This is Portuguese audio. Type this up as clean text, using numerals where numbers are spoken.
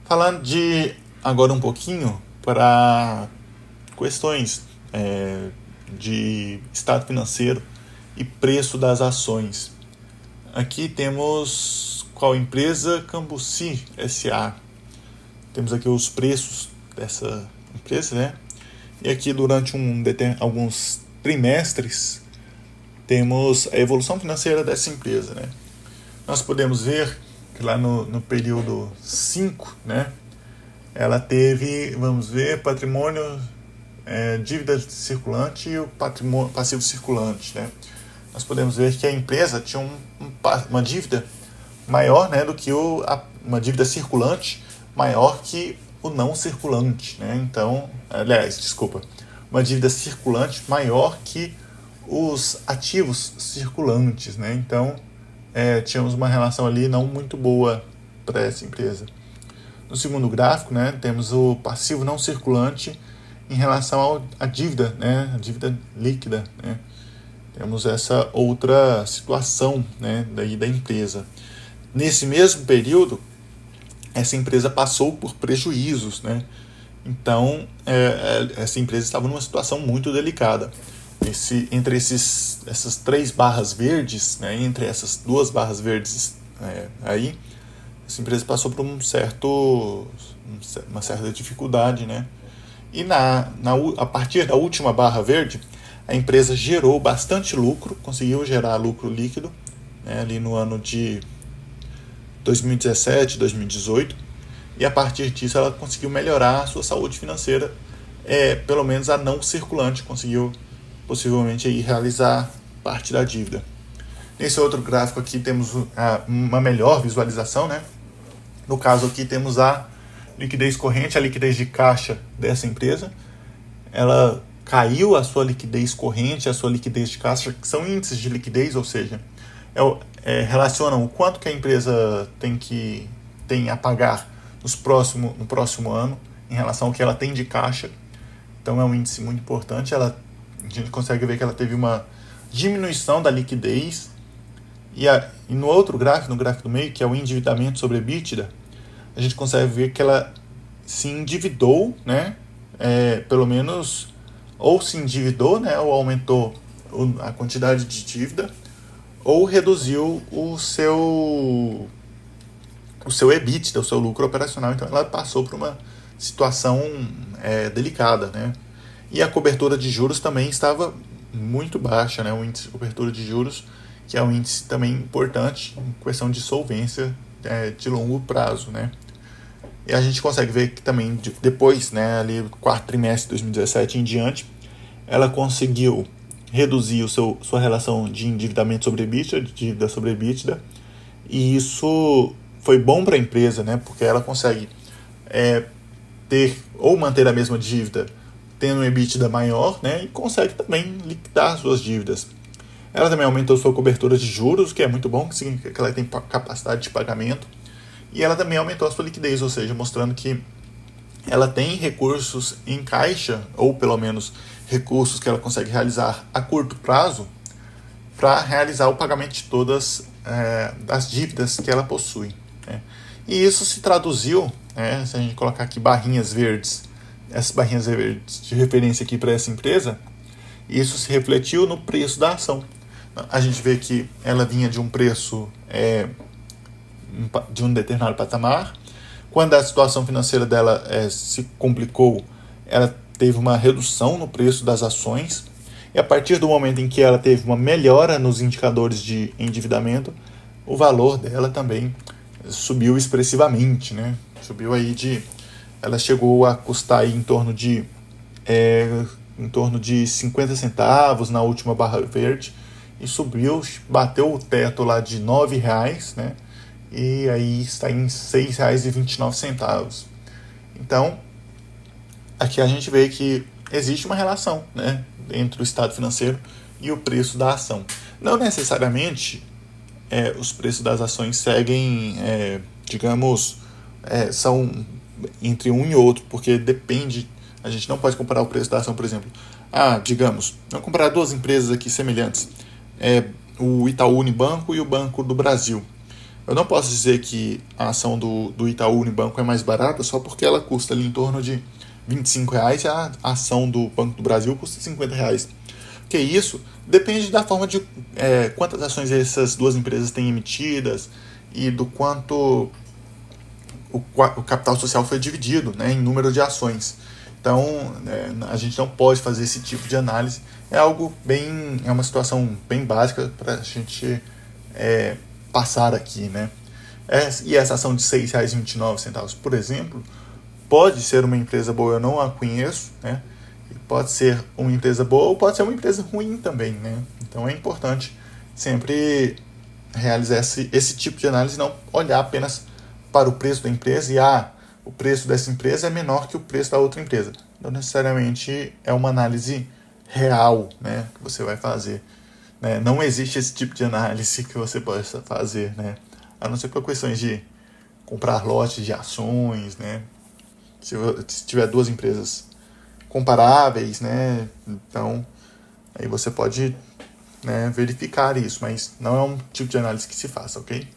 Falando de agora um pouquinho para questões de estado financeiro e preço das ações. Aqui temos qual empresa? Cambuci S.A. Temos aqui os preços dessa empresa, né? E aqui durante alguns trimestres temos a evolução financeira dessa empresa, né? Nós podemos ver que lá no período 5, né, ela teve, vamos ver, patrimônio, dívida circulante e o patrimônio passivo circulante, né? Nós podemos ver que a empresa tinha uma dívida maior, né, do que uma dívida circulante maior que o não circulante, né? Então, uma dívida circulante maior que os ativos circulantes, né? Então, tínhamos uma relação ali não muito boa para essa empresa. No segundo gráfico, né, temos o passivo não circulante em relação à dívida, né, a dívida líquida, né? Temos essa outra situação, né, da empresa. Nesse mesmo período, essa empresa passou por prejuízos, né? Então, essa empresa estava numa situação muito delicada. Entre essas três barras verdes, né, entre essas duas barras verdes aí, essa empresa passou por uma certa dificuldade, né? E a partir da última barra verde, a empresa gerou bastante lucro, conseguiu gerar lucro líquido, né, ali no ano de 2017, 2018, e a partir disso ela conseguiu melhorar a sua saúde financeira, pelo menos a não circulante, conseguiu possivelmente aí realizar parte da dívida. Nesse outro gráfico aqui temos uma melhor visualização, né? No caso aqui temos a liquidez corrente, a liquidez de caixa dessa empresa. Ela caiu a sua liquidez corrente, a sua liquidez de caixa, que são índices de liquidez, ou seja, relacionam o quanto que a empresa tem a pagar no próximo ano em relação ao que ela tem de caixa. Então é um índice muito importante. A gente consegue ver que ela teve uma diminuição da liquidez. E no outro gráfico, no gráfico do meio, que é o endividamento sobre EBITDA, a gente consegue ver que ela se endividou, né? Pelo menos, ou se endividou, né? Ou aumentou a quantidade de dívida, ou reduziu o seu EBITDA, o seu lucro operacional. Então ela passou por uma situação delicada, né? E a cobertura de juros também estava muito baixa, né? O índice de cobertura de juros, que é um índice também importante em questão de solvência de longo prazo, né? E a gente consegue ver que também depois, né, ali quarto trimestre de 2017 em diante, ela conseguiu reduzir sua relação de endividamento sobre EBITDA, de dívida sobre EBITDA, e isso foi bom para a empresa, né? Porque ela consegue ter ou manter a mesma dívida tendo um EBITDA maior, né? E consegue também liquidar suas dívidas. Ela também aumentou sua cobertura de juros, que é muito bom, que significa que ela tem capacidade de pagamento. E ela também aumentou a sua liquidez, ou seja, mostrando que ela tem recursos em caixa, ou pelo menos recursos que ela consegue realizar a curto prazo, para realizar o pagamento de todas as dívidas que ela possui, né? E isso se traduziu, se a gente colocar aqui barrinhas verdes, essas barrinhas verdes de referência aqui para essa empresa, isso se refletiu no preço da ação. A gente vê que ela vinha de um preço de um determinado patamar. Quando a situação financeira dela se complicou, ela teve uma redução no preço das ações. E a partir do momento em que ela teve uma melhora nos indicadores de endividamento, o valor dela também subiu expressivamente, né? Ela chegou a custar aí em torno de 50 centavos na última barra verde, e subiu, bateu o teto lá de R$ 9,00, né? E aí está em R$ 6,29. Então, aqui a gente vê que existe uma relação, né, entre o estado financeiro e o preço da ação. Não necessariamente os preços das ações seguem, são entre um e outro, porque depende. A gente não pode comparar o preço da ação, por exemplo. Vamos comparar duas empresas aqui semelhantes, o Itaú Unibanco e o Banco do Brasil. Eu não posso dizer que a ação do Itaú Unibanco é mais barata só porque ela custa ali em torno de R$ 25 e a ação do Banco do Brasil custa R$ 50. Porque isso depende da forma de quantas ações essas duas empresas têm emitidas e do quanto o capital social foi dividido, né, em número de ações. Então, a gente não pode fazer esse tipo de análise. É uma situação bem básica para a gente passar aqui, né? E essa ação de R$ 6,29, por exemplo, pode ser uma empresa boa, eu não a conheço, né? Pode ser uma empresa boa ou pode ser uma empresa ruim também, né? Então é importante sempre realizar esse tipo de análise, não olhar apenas para o preço da empresa e o preço dessa empresa é menor que o preço da outra empresa. Não necessariamente é uma análise real, né, que você vai fazer. Né? Não existe esse tipo de análise que você possa fazer, né? A não ser por questões de comprar lotes de ações, né? Se tiver duas empresas comparáveis, né? Então, aí você pode, né, verificar isso, mas não é um tipo de análise que se faça, ok?